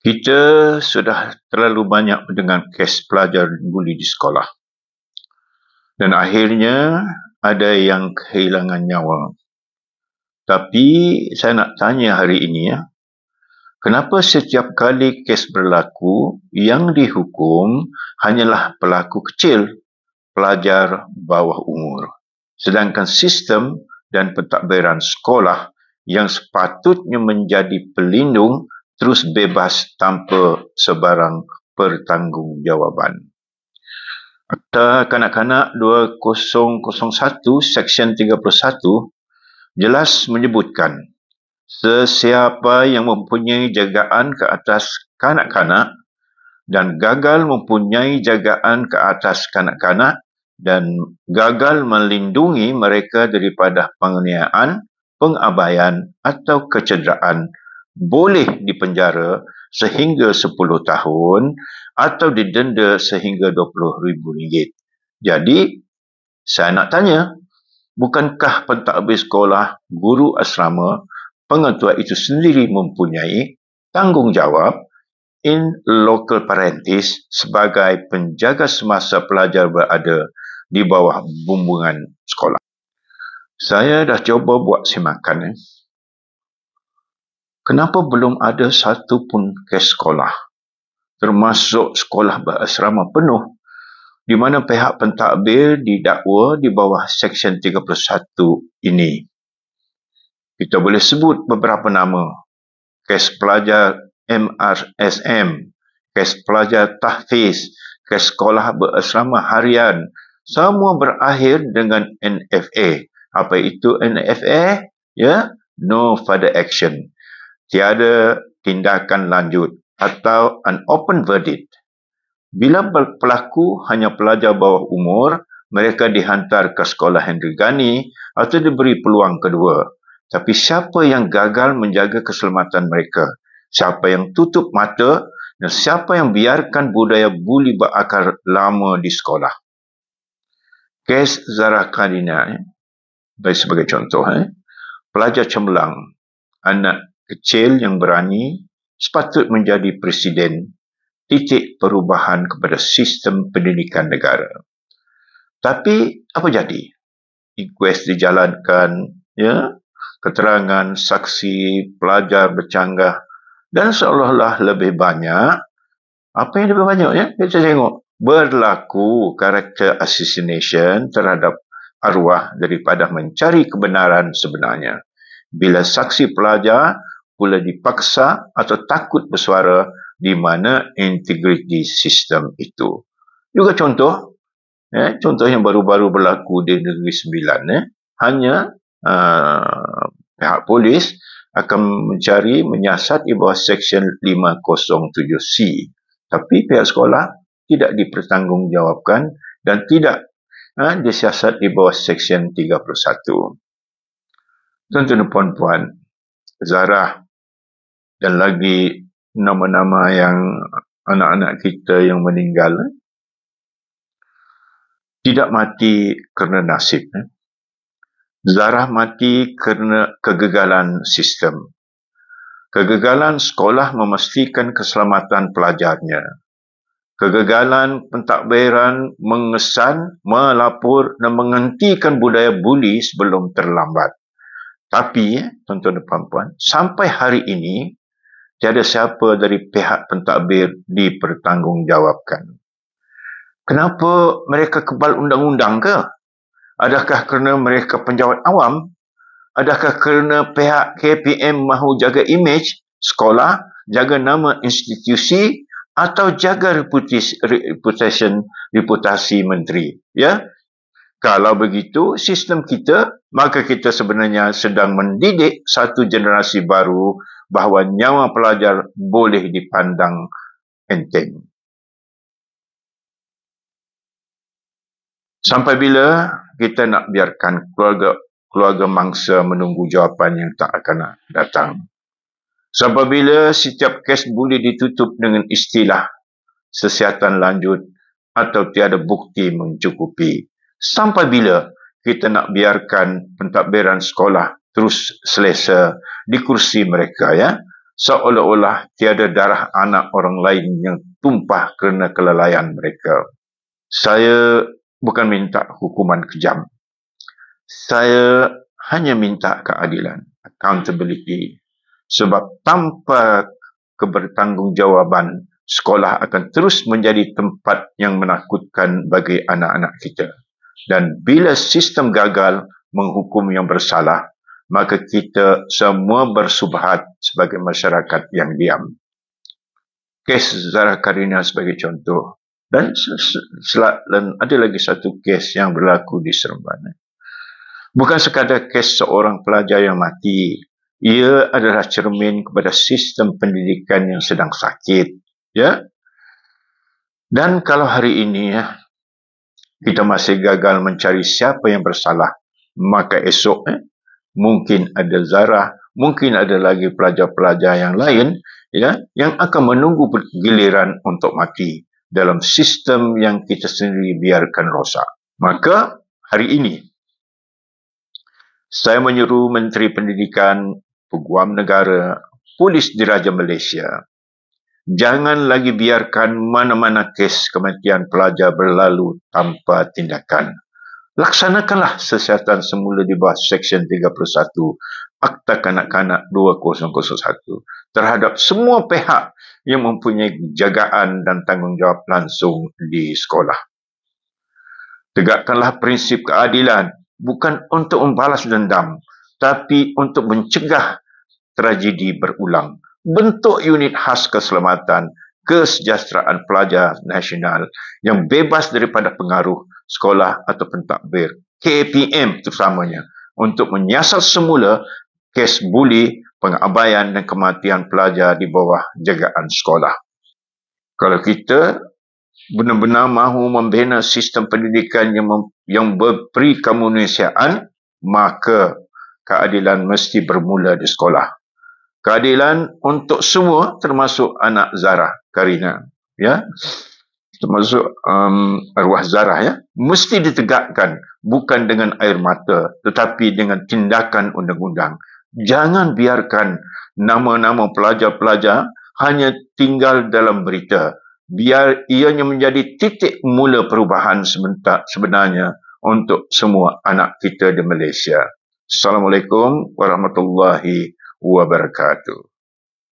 Kita sudah terlalu banyak mendengar kes pelajar buli di sekolah. Dan akhirnya ada yang kehilangan nyawa. Tapi saya nak tanya hari ini, kenapa setiap kali kes berlaku, yang dihukum hanyalah pelaku kecil, pelajar bawah umur. Sedangkan sistem dan pentadbiran sekolah yang sepatutnya menjadi pelindung terus bebas tanpa sebarang pertanggungjawaban. Akta Kanak-kanak 2001 Seksyen 31 jelas menyebutkan sesiapa yang mempunyai jagaan ke atas kanak-kanak dan gagal mempunyai jagaan ke atas kanak-kanak dan gagal melindungi mereka daripada penganiayaan, pengabaian atau kecederaan boleh dipenjara sehingga 10 tahun atau didenda sehingga RM20,000. Jadi, saya nak tanya, bukankah pentadbir sekolah, guru asrama, pengetua itu sendiri mempunyai tanggungjawab in local parentis sebagai penjaga semasa pelajar berada di bawah bumbungan sekolah? Saya dah cuba buat semakan. Kenapa belum ada satu pun kes sekolah, termasuk sekolah berasrama penuh, di mana pihak pentadbir didakwa di bawah Seksyen 31 ini? Kita boleh sebut beberapa nama. Kes pelajar MRSM, kes pelajar tahfiz, kes sekolah berasrama harian, semua berakhir dengan NFA. Apa itu NFA? No further action. Tiada tindakan lanjut atau an open verdict. Bila pelaku hanya pelajar bawah umur, mereka dihantar ke sekolah Henry Ghani atau diberi peluang kedua. Tapi siapa yang gagal menjaga keselamatan mereka? Siapa yang tutup mata dan siapa yang biarkan budaya buli berakar lama di sekolah? Kes Zarah Khadina, sebagai contoh, pelajar cemerlang, anak kecil yang berani, sepatut menjadi presiden, titik perubahan kepada sistem pendidikan negara. Tapi apa jadi? Inkuest dijalankan, keterangan saksi pelajar bercanggah, dan seolah-olah lebih banyak. Apa yang lebih banyak? Kita tengok berlaku character assassination terhadap arwah daripada mencari kebenaran sebenarnya. Bila saksi pelajar pula dipaksa atau takut bersuara, di mana integriti sistem itu. Juga contoh yang baru-baru berlaku di Negeri Sembilan, hanya pihak polis akan menyiasat di bawah Seksyen 507C. Tapi pihak sekolah tidak dipertanggungjawabkan dan tidak disiasat di bawah Seksyen 31. Tuan-tuan dan puan-puan, Zarah dan lagi nama-nama yang anak-anak kita yang meninggal tidak mati kerana nasib. Zarah mati kerana kegagalan sistem. Kegagalan sekolah memastikan keselamatan pelajarnya. Kegagalan pentadbiran mengesan, melapor dan menghentikan budaya buli sebelum terlambat. Tapi, tuan-tuan dan puan-puan, sampai hari ini, tiada siapa dari pihak pentadbir dipertanggungjawabkan. Kenapa mereka kebal undang-undang ke? Adakah kerana mereka penjawat awam? Adakah kerana pihak KPM mahu jaga imej sekolah, jaga nama institusi, atau jaga reputasi menteri? Kalau begitu, sistem kita, maka kita sebenarnya sedang mendidik satu generasi baru bahawa nyawa pelajar boleh dipandang enteng. Sampai bila kita nak biarkan keluarga mangsa menunggu jawapan yang tak akan datang? Sampai bila setiap kes boleh ditutup dengan istilah kesihatan lanjut atau tiada bukti mencukupi? Sampai bila kita nak biarkan pentadbiran sekolah terus selesa di kursi mereka, seolah-olah tiada darah anak orang lain yang tumpah kerana kelalaian mereka. Saya bukan minta hukuman kejam. Saya hanya minta keadilan, accountability. Sebab tanpa kebertanggungjawaban, sekolah akan terus menjadi tempat yang menakutkan bagi anak-anak kita. Dan bila sistem gagal menghukum yang bersalah, maka kita semua bersubhat sebagai masyarakat yang diam. Kes Zara Karina sebagai contoh. Dan ada lagi satu kes yang berlaku di Seremban. Bukan sekadar kes seorang pelajar yang mati. Ia adalah cermin kepada sistem pendidikan yang sedang sakit. Ya. Dan kalau hari ini kita masih gagal mencari siapa yang bersalah, maka esok mungkin ada Zara, mungkin ada lagi pelajar-pelajar yang lain yang akan menunggu giliran untuk mati dalam sistem yang kita sendiri biarkan rosak. Maka hari ini saya menyuruh Menteri Pendidikan, Peguam Negara, Polis Diraja Malaysia, jangan lagi biarkan mana-mana kes kematian pelajar berlalu tanpa tindakan. Laksanakanlah siasatan semula di bawah Seksyen 31 Akta Kanak-Kanak 2001 terhadap semua pihak yang mempunyai jagaan dan tanggungjawab langsung di sekolah. Tegakkanlah prinsip keadilan, bukan untuk membalas dendam, tapi untuk mencegah tragedi berulang. Bentuk unit khas keselamatan, kesejahteraan pelajar nasional yang bebas daripada pengaruh sekolah atau pentadbir, KPM terutamanya, untuk menyiasat semula kes buli, pengabaian dan kematian pelajar di bawah jagaan sekolah. Kalau kita benar-benar mahu membina sistem pendidikan yang berperi kemanusiaan, maka keadilan mesti bermula di sekolah. Keadilan untuk semua, termasuk anak Zara Karina, termasuk arwah Zara, mesti ditegakkan bukan dengan air mata, tetapi dengan tindakan undang-undang. Jangan biarkan nama-nama pelajar-pelajar hanya tinggal dalam berita. Biar ianya menjadi titik mula perubahan sebenarnya untuk semua anak kita di Malaysia. Assalamualaikum warahmatullahi wabarakatuh.